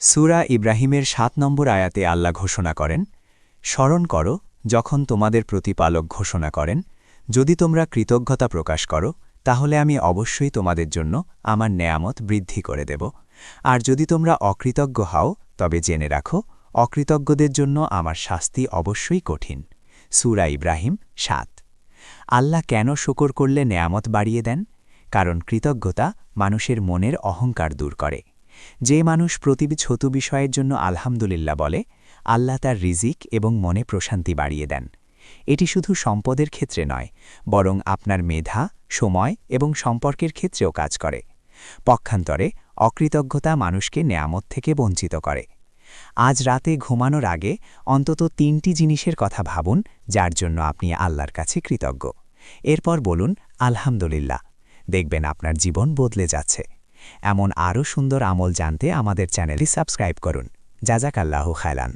সূরা ইব্রাহিমের ৭ নম্বর আয়াতে আল্লাহ ঘোষণা করেন, স্মরণ করো যখন তোমাদের প্রতিপালক ঘোষণা করেন, যদি তোমরা কৃতজ্ঞতা প্রকাশ করো তাহলে আমি অবশ্যই তোমাদের জন্য আমার নেয়ামত বৃদ্ধি করে দেব, আর যদি তোমরা অকৃতজ্ঞ হও তবে জেনে রাখো অকৃতজ্ঞদের জন্য আমার শাস্তি অবশ্যই কঠিন। সূরা ইব্রাহিম ৭। আল্লাহ কেন শুকর করলে নেয়ামত বাড়িয়ে দেন? কারণ কৃতজ্ঞতা মানুষের মনের অহংকার দূর করে। যে মানুষ প্রতিটি ছোট বিষয়ের জন্য আলহামদুলিল্লাহ বলে, আল্লাহ তার রিজিক এবং মনে প্রশান্তি বাড়িয়ে দেন। এটি শুধু সম্পদের ক্ষেত্রে নয়, বরং আপনার মেধা, সময় এবং সম্পর্কের ক্ষেত্রেও কাজ করে। পক্ষান্তরে অকৃতজ্ঞতা মানুষকে নেয়ামত থেকে বঞ্চিত করে। আজ রাতে ঘুমানোর আগে অন্তত ৩টি জিনিসের কথা ভাবুন যার জন্য আপনি আল্লাহর কাছে কৃতজ্ঞ। এরপর বলুন আলহামদুলিল্লাহ। দেখবেন আপনার জীবন বদলে যাচ্ছে। এমন আরও সুন্দর আমল জানতে আমাদের চ্যানেলটি সাবস্ক্রাইব করুন। জাযাকাল্লাহু খায়রান।